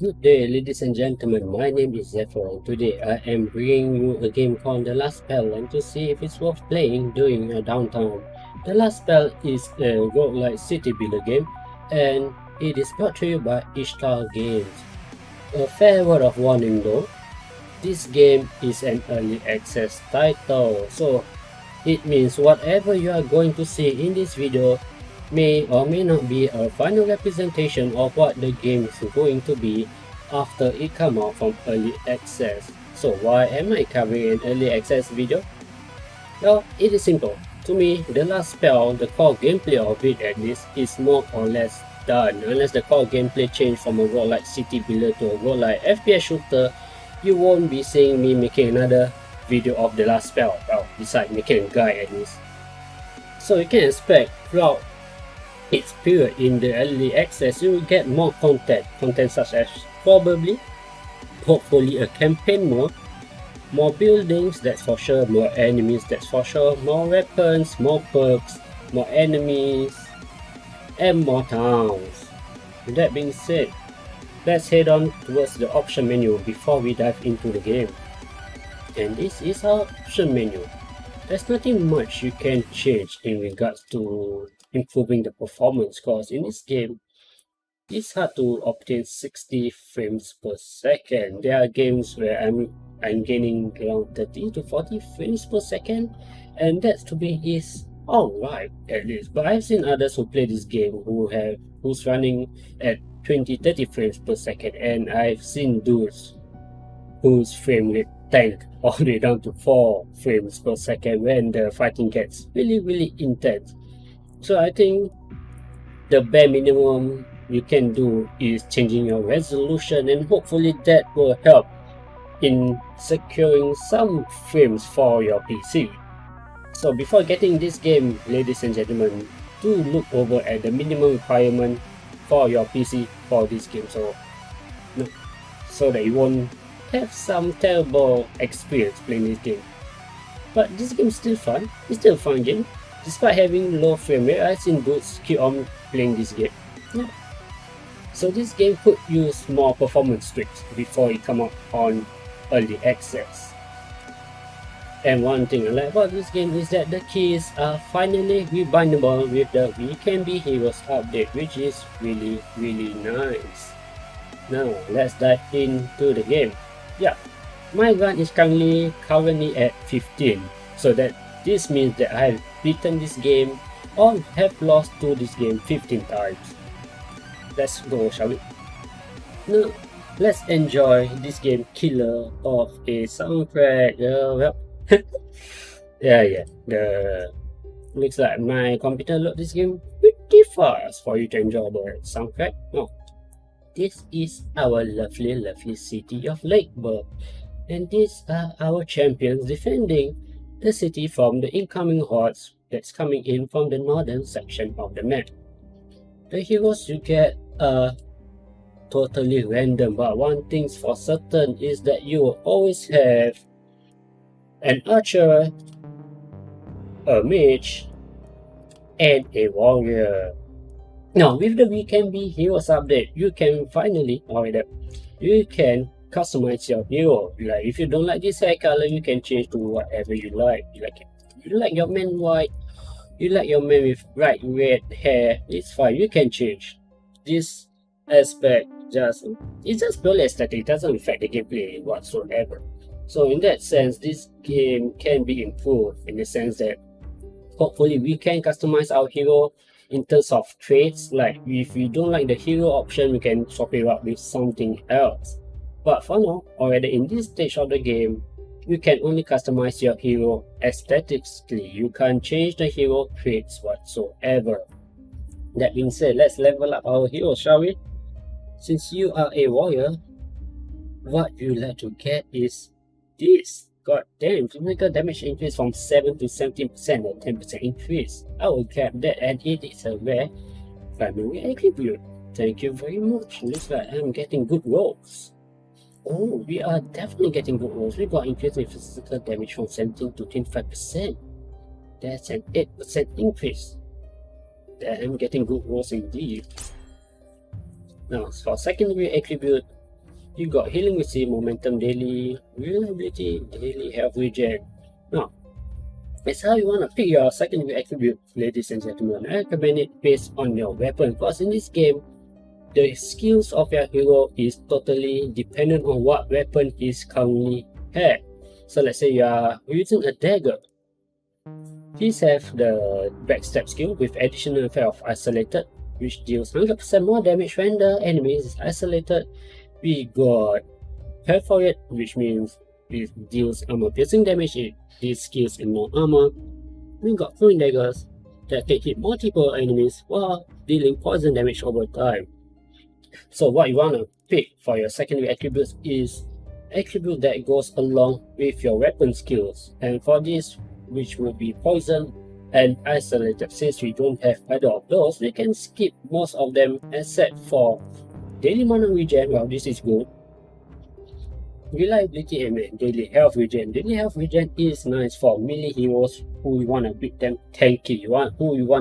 Good day, ladies and gentlemen. My name is Zephyr, and today I am bringing you a game called The Last Spell, and to see if it's worth playing during your downtime. The Last Spell is a roguelite city builder game, and it is brought to you by Ishtar Games. A fair word of warning though, this game is an early access title, so it means whatever you are going to see in this video may or may not be a final representation of what the game is going to be after it come out from early access. So why am I covering an early access video? Well, it is simple. To me, the last spell, the core gameplay of it at least, is more or less done. Unless the core gameplay change from a roguelike city builder to a roguelike FPS shooter, you won't be seeing me making another video of the last spell, well, besides making a guide at least. So you can expect throughout its period in the early access, you will get more content such as hopefully a campaign mode, more buildings, that's for sure, more enemies, that's for sure, more weapons, more perks, more enemies, and more towns. With that being said, let's head on towards the option menu before we dive into the game. And this is our option menu. There's nothing much you can change in regards to improving the performance, because in this game it's hard to obtain 60 frames per second. There are games where I'm gaining around 30 to 40 frames per second, and that to me is alright at least. But I've seen others who play this game who's running at 20-30 frames per second, and I've seen dudes whose frame rate tank all the way down to 4 frames per second when the fighting gets really intense. So I think the bare minimum you can do is changing your resolution, and hopefully that will help in securing some frames for your PC. So before getting this game, ladies and gentlemen, do look over at the minimum requirement for your PC for this game, so that you won't have some terrible experience playing this game. But this game is still fun. It's still a fun game. Despite having low frame rate, I've seen dudes keep on playing this game. Yeah. So this game could use more performance tweaks before it come out on early access. And one thing I like about this game is that the keys are finally rebindable with the We Can Be Heroes update, which is really nice. Now let's dive into the game. Yeah, my run is currently at 15, so that this means that I have beaten this game or have lost to this game 15 times. Let's go, shall we? Now, let's enjoy this game killer of a soundtrack. Well, yeah. Looks like my computer load this game pretty fast for you to enjoy the soundtrack. Now, this is our lovely city of Lakeburg, and these are our champions defending the city from the incoming hordes that's coming in from the northern section of the map. The heroes you get are totally random, but one thing's for certain is that you will always have an archer, a mage, and a warrior. Now with the We Can Be Heroes update, you can finally, you can customize your hero. Like if you don't like this hair color, you can change to whatever you like. You like your man white, you like your man with bright red hair, it's fine, you can change. This aspect it's just purely aesthetic, it doesn't affect the gameplay whatsoever. So in that sense, this game can be improved in the sense that hopefully we can customize our hero in terms of traits. Like if we don't like the hero option, we can swap it out with something else. But for now, already in this stage of the game, you can only customize your hero aesthetically. You can't change the hero traits whatsoever. That being said, let's level up our hero, shall we? Since you are a warrior, what you like to get is this. God damn, physical damage increase from 7 to 17% and 10% increase. I will grab that, and it is a rare primary attribute. Thank you very much. Looks like I'm getting good rolls. Oh, we are definitely getting good rolls. We got increase in physical damage from 17 to 25%. That's an 8% increase. I'm getting good rolls indeed. Now, for secondary attribute, You got healing receive, momentum daily, reliability, daily health regen. Now, that's how you want to pick your secondary attribute, ladies and gentlemen. I recommend it based on your weapon, because in this game, the skills of your hero is totally dependent on what weapon he's currently had. So let's say you are using a dagger. These have the backstab skill with additional effect of isolated, which deals 100% more damage when the enemy is isolated. We got perforate, which means it deals armor piercing damage. It deals skills in more armor. We got throwing daggers that can hit multiple enemies while dealing poison damage over time. So what you want to pick for your secondary attributes is attribute that goes along with your weapon skills, and for this, which will be poison and isolated. Since we don't have either of those, we can skip most of them except for daily mana regen. Well, this is good. Reliability and daily health regen. Daily health regen is nice for melee heroes who you want to beat them tanky. You want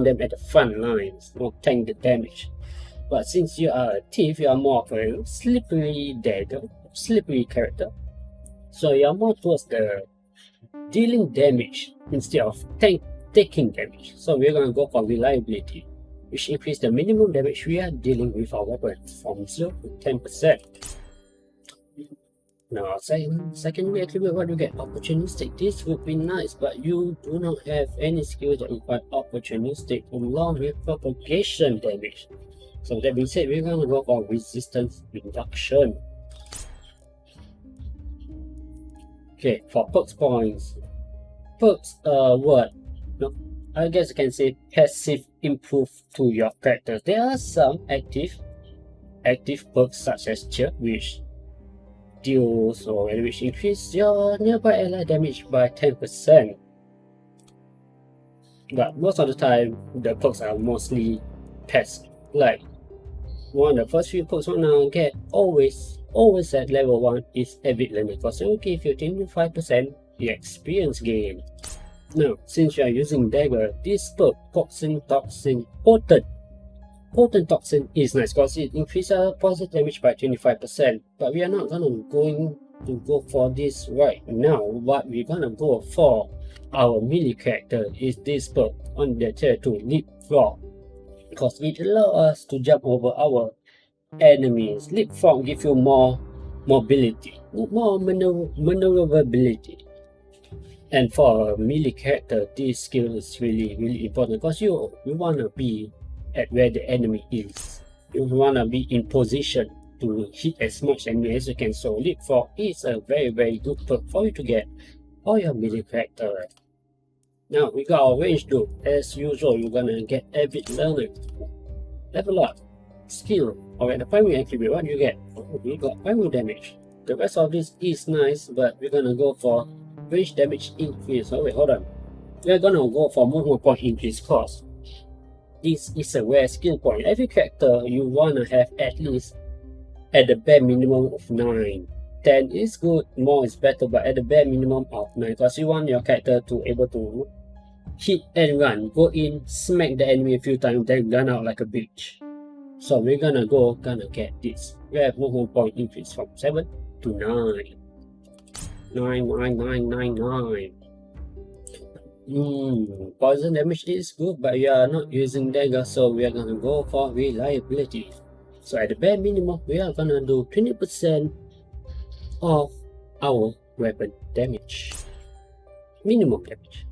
them at the front lines, not tank the damage. But since you are a thief, you are more of a slippery character. So you are more towards the dealing damage instead of taking damage. So we're going to go for reliability, which increases the minimum damage we are dealing with our weapon from 0 to 10%. Now, secondary attribute, what you get? Opportunistic. This would be nice, but you do not have any skills that require opportunistic along with propagation damage. So that being said, we're going to go for resistance reduction. Okay, for perks points. Perks, what? No, I guess you can say passive improve to your characters. There are some active perks such as cheer, which deals or which increase your nearby ally damage by 10%. But most of the time, the perks are mostly passive. Like one of the first few perks now get always at level 1 is Avid Learner, because it will give you 25% experience gain. Now, since you are using dagger, this perk Potent Toxin is nice because it increases poison damage by 25%, but we are not going to go for this right now. What we're gonna go for our melee character is this perk on the tier 2 Leapfrog, because it allows us to jump over our enemies. Leapfrog gives you more mobility, more maneuverability. And for a melee character, this skill is really important, because you want to be at where the enemy is. You want to be in position to hit as much enemy as you can. So Leapfrog is a very good perk for you to get for your melee character. Now we got our range dude. As usual, you're gonna get Avid Learner. Level up. Skill. Alright, the primary attribute, what do you get? Oh, we got primary damage. The rest of this is nice, but we're gonna go for range damage increase. Oh wait, hold on. We're gonna go for movement point increase, cause this is a rare skill point. Every character you wanna have at least at the bare minimum of 9. 10 is good, more is better, but at the bare minimum of 9, because you want your character to able to hit and run, go in, smack the enemy a few times, then run out like a bitch. So we're gonna get this. We have movement point increase from 7 to 9. 9. Poison damage is good, but we are not using dagger, so we are gonna go for reliability. So at the bare minimum, we are gonna do 20% of our weapon damage. Minimum damage.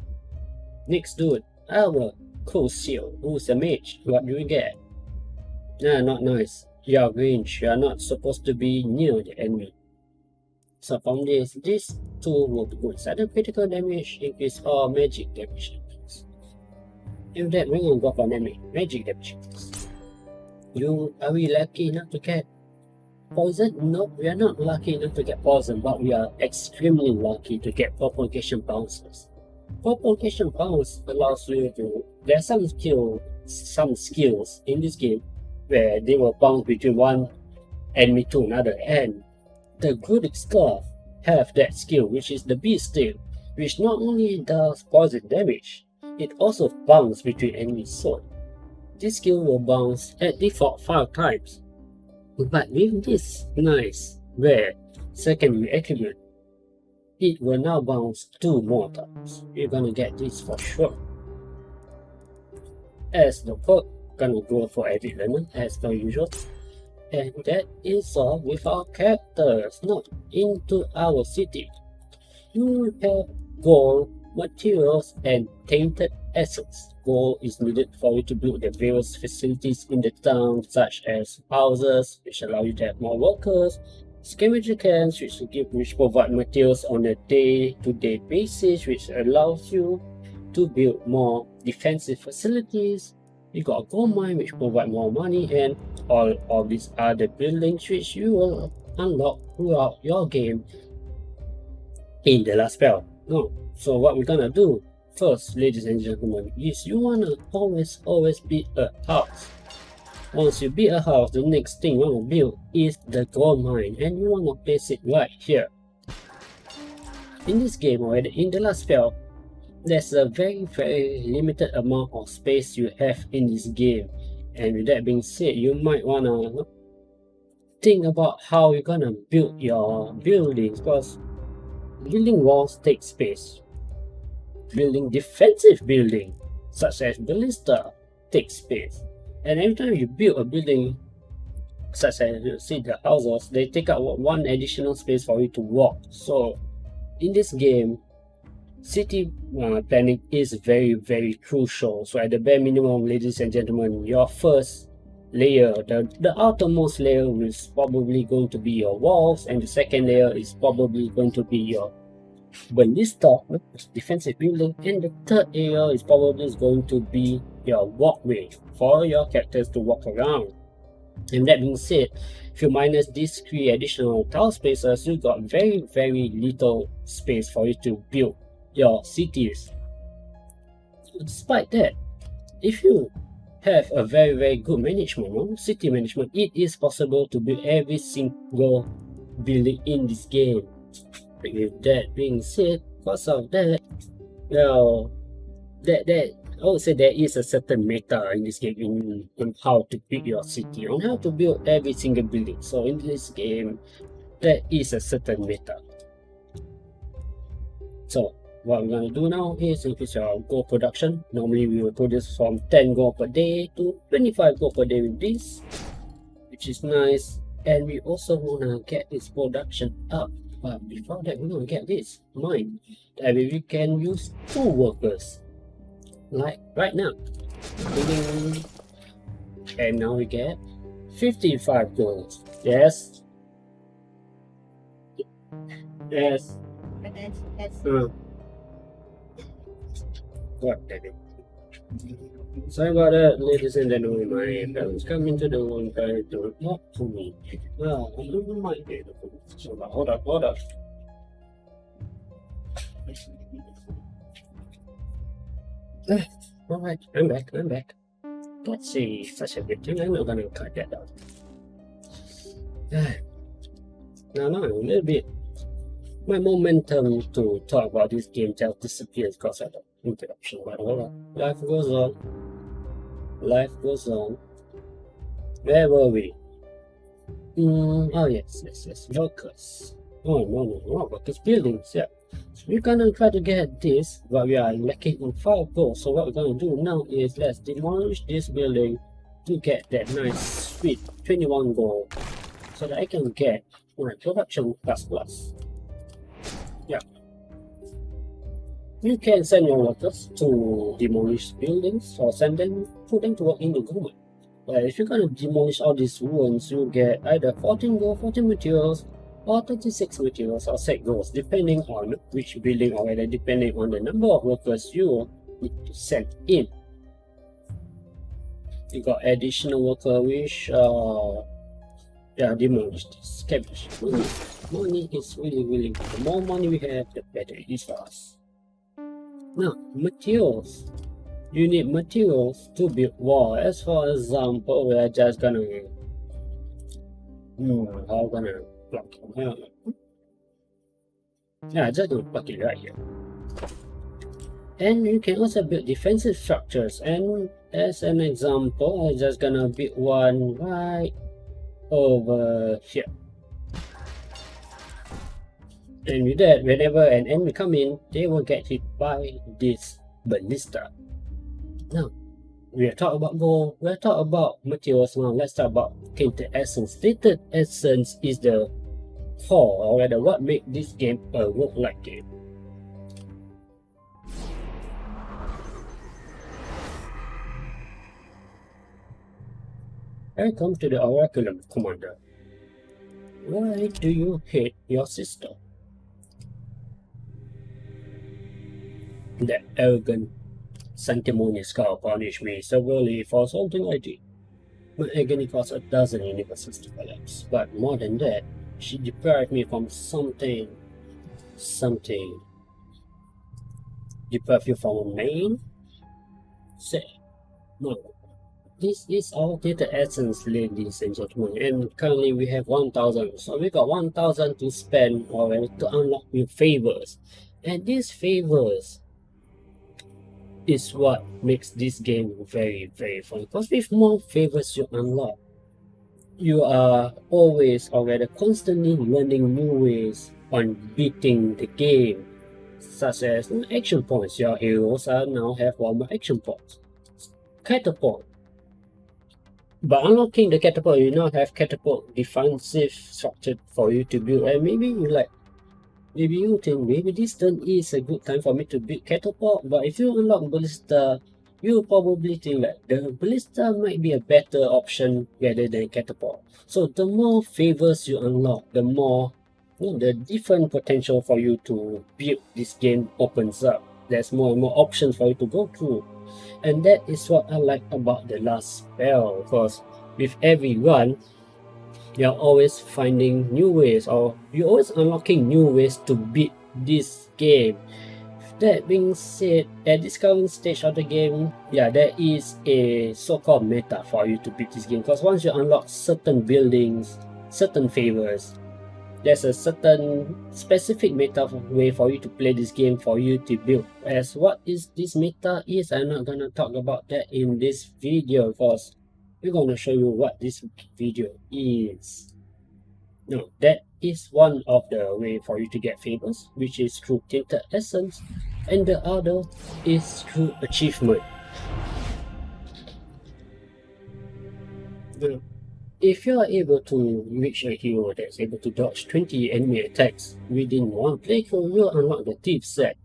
Next dude, our Crucial, who's a mage. What do we get? Nah, not nice. Your range, you are not supposed to be near the enemy. So from this two will be good. Sudden critical damage increase or magic damage increase. And that we're gonna go for magic damage increase. Are we lucky enough to get poison? No, we are not lucky enough to get poison, but we are extremely lucky to get propagation bounces. Propagation bounce allows you to. There are some skills in this game where they will bounce between one enemy to another, and the Druidic Scarf have that skill, which is the Beast Tail, which not only does poison damage, it also bounces between enemies. So this skill will bounce at default 5 times. But with this nice where secondary attribute, it will now bounce 2 more times. You're gonna get this for sure. As the perk gonna go for every learner as per usual. And that is all with our characters. Now into our city. You have gold, materials, and tainted assets. Gold is needed for you to build the various facilities in the town, such as houses, which allow you to have more workers, scavenger camps, which provide materials on a day-to-day basis, which allows you to build more defensive facilities. You got a gold mine, which provide more money, and all of these other buildings which you will unlock throughout your game in the last spell. So what we're gonna do first, ladies and gentlemen, is you wanna always build a house. Once you build a house, the next thing you wanna build is the gold mine, and you wanna place it right here. In this game, already in the last spell, there's a very limited amount of space you have in this game, and with that being said, you might wanna think about how you're gonna build your buildings, because building walls take space. Building defensive building, such as ballista, takes space. And every time you build a building, such as you see the houses, they take up 1 additional space for you to walk. So in this game, city planning is very crucial. So at the bare minimum, ladies and gentlemen, your first layer, the outermost layer is probably going to be your walls, and the second layer is probably going to be your ballista, defensive building, and the third area is probably going to be your walkway for your characters to walk around. And that being said, if you minus these 3 additional tile spaces, you got very little space for you to build your cities. Despite that, if you have a very good management, city management, it is possible to build every single building in this game. With that being said, because of that, well, I would say there is a certain meta in this game on how to build your city, on how to build every single building. So in this game, there is a certain meta. So what we're gonna do now is increase our gold production. Normally we will produce from 10 gold per day to 25 gold per day with this, which is nice. And we also wanna get this production up. But before that, we're gonna get this mine. That way we can use 2 workers. Like right now. And now we get 55 gold. Yes. Yes. God damn it. Sorry about that, ladies and gentlemen. My parents come into the room trying to talk to me. Well, I don't mind it. So, hold up. Alright, I'm back. Let's see, such a good thing. I'm not gonna cut that out. Now, a little bit. My momentum to talk about this game just disappears because of the interruption. But hold on. Life goes on. Where were we? Oh yes. Workers. No, workers buildings, yeah. So we're gonna try to get this, but we are lacking on 5 gold. So what we're gonna do now is let's demolish this building to get that nice sweet 21 gold, so that I can get my production plus. Yeah. You can send your workers to demolish buildings or put them to work in the government. But if you're gonna demolish all these ruins, you get either 14 gold, 14 materials, or 36 materials or set goals, depending on which building, or rather depending on the number of workers you need to send in. You got additional worker which demolish this cabbage. Money is really good. The more money we have, the better it is for us. Now, materials. You need materials to build wall. As for example, we are just gonna plug it. Just gonna plug it right here. And you can also build defensive structures. And as an example, I'm just gonna build one right over here. And with that, whenever an enemy come in, they will get hit by this ballista. Now, we are talking about gold, we are talking about materials. Now let's talk about tinted essence. Tinted essence is the core, or rather what makes this game a roguelike game. Welcome to the Oraculum, Commander. Why do you hate your sister? That arrogant, sanctimonious cow punished me severely for something I did. My agony caused a dozen universes to collapse, but more than that, she deprived me from something. Deprived you from a main? Say, no. This is our data essence, ladies and gentlemen, and currently we have 1000. So we got 1000 to spend already to unlock new favors. And these favors is what makes this game very, very fun. Because with more favors you unlock, you are always already constantly learning new ways on beating the game. Such as action points. Your heroes are now have one more action points. Catapult. By unlocking the catapult, you now have catapult defensive structure for you to build. And maybe you think maybe this turn is a good time for me to build catapult. But if you unlock ballista, you probably think that the ballista might be a better option rather than catapult. So the more favors you unlock, the more the different potential for you to build this game opens up. There's more and more options for you to go through. And that is what I like about the last spell, because with every run, you're always finding new ways, or you're always unlocking new ways to beat this game. That being said, at this current stage of the game, there is a so-called meta for you to beat this game, because once you unlock certain buildings, certain favors, there's a certain specific meta way for you to play this game, for you to build. As what is this meta is, I'm not gonna talk about that in this video, because we're gonna show you what this video is. Now, that is one of the way for you to get favors, which is through tinted essence, and the other is through achievement. Now, if you are able to reach a hero that's able to dodge 20 enemy attacks within one playthrough, you'll unlock the Thief set.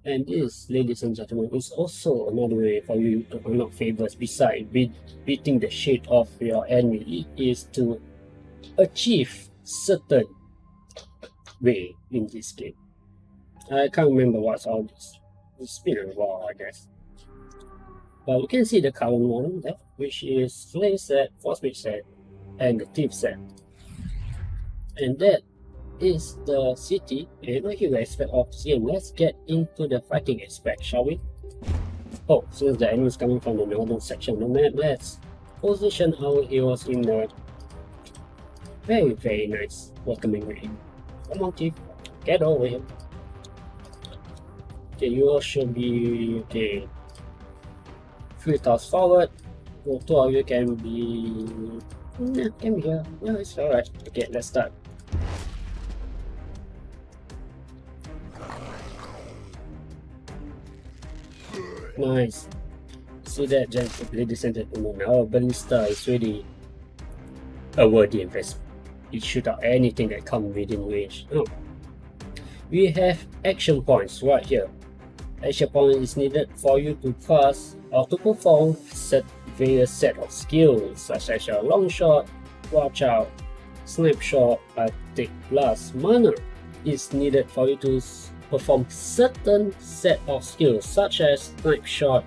And this, ladies and gentlemen, is also another way for you to unlock favors besides beating the shit off your enemy. It is to achieve certain way in this game. I can't remember what's all this. It's been a while, I guess. But we can see the current one there, which is Slave set, Force Mage set, and the Thief set. And that is the city and the hero aspect of this game. Let's get into the fighting aspect, shall we? Oh, since the enemy is coming from the northern section of the map, let's position our heroes in the very, very nice welcoming way. Come on, Thief, get over here. Okay, you all should be okay. 3 tiles forward. The 2 of you can be can be here. Yeah, it's alright. Okay, let's start. Nice. See that, ladies and gentlemen, our ballista is really a worthy investment. It shoot out anything that comes within range. Oh. We have action points right here. Action point is needed for you to cast or to perform various set of skills, such as your long shot, watch out, snapshot, attack plus. Mana is needed for you to perform certain set of skills, such as snapshot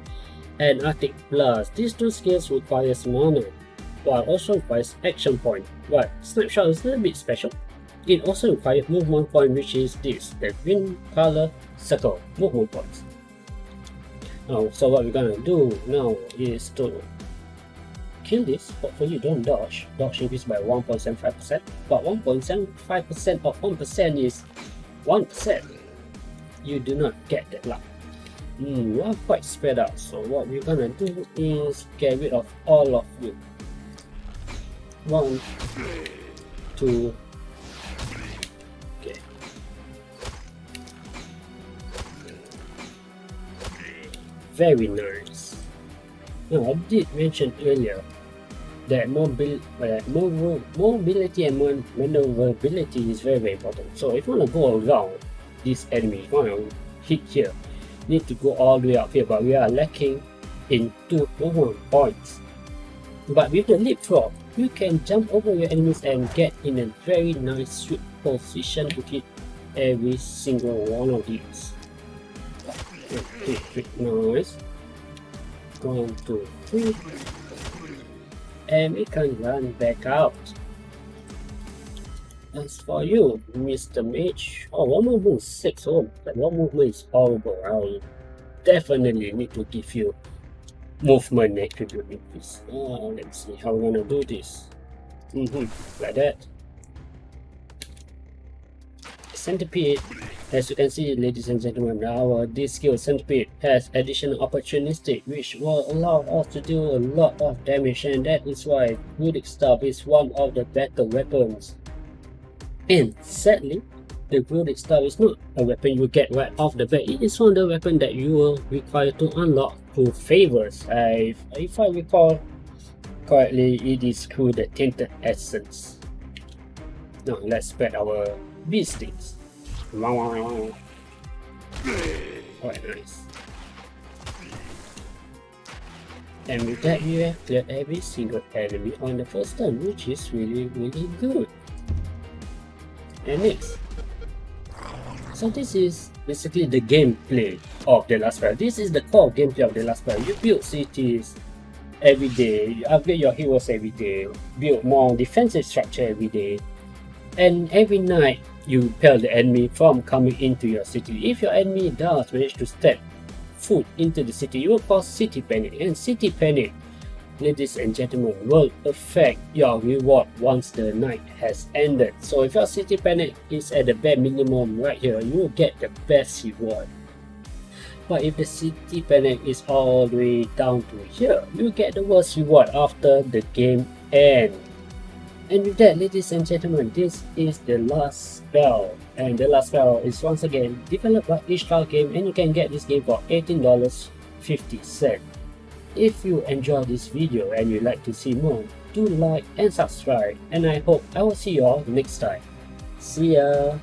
and attack plus. These 2 skills requires mana, while also requires action point. But snapshot is a little bit special. It also requires movement point, which is this, the green color circle, movement points. Now, so what we're gonna do now is to kill this. Hopefully you don't dodge. Dodge increased by 1.75%, but 1.75% of 1% is 1%. You do not get that luck. You are quite spread out, so what we're gonna do is get rid of all of you. 1, 2, okay. very nice. Now, I did mention earlier that mobility and maneuverability is very important. So if you want to go around this enemy, if you want to hit here, you need to go all the way up here, but we are lacking in 2 movement points. But with the leapfrog, you can jump over your enemies and get in a very nice sweet position to hit every single one of these. Okay, nice. 1, 2, 3. And we can run back out. As for you, Mr. Mage, one movement 6. Oh, that one movement is horrible. I'll definitely need to give you movement attribute with this. Let's see how we're gonna do this. Like that. Centipede. As you can see, ladies and gentlemen, this skill Centipede has additional opportunistic, which will allow us to do a lot of damage, and that is why Rudic Staff is one of the better weapons. And sadly, the Rudic Staff is not a weapon you get right off the bat. It is one of the weapons that you will require to unlock through favors. If I recall correctly, it is through the Tainted Essence. Now let's spread our beastings. Quite nice. And with that, we have cleared every single enemy on the first turn, which is really good. And next, so this is basically the gameplay of The Last Spire. This is the core gameplay of The Last Spire. You build cities every day, you upgrade your heroes every day, build more defensive structure every day, and every night you repel the enemy from coming into your city. If your enemy does manage to step foot into the city, you will cause city panic, and city panic, ladies and gentlemen, will affect your reward once the night has ended. So if your city panic is at the bare minimum right here, you will get the best reward. But if the city panic is all the way down to here, you get the worst reward after the game ends. And with that, ladies and gentlemen, this is The Last Spell. And The Last Spell is once again developed by Ishtar Game, and you can get this game for $18.50. If you enjoyed this video and you'd like to see more, do like and subscribe, and I hope I will see you all next time. See ya!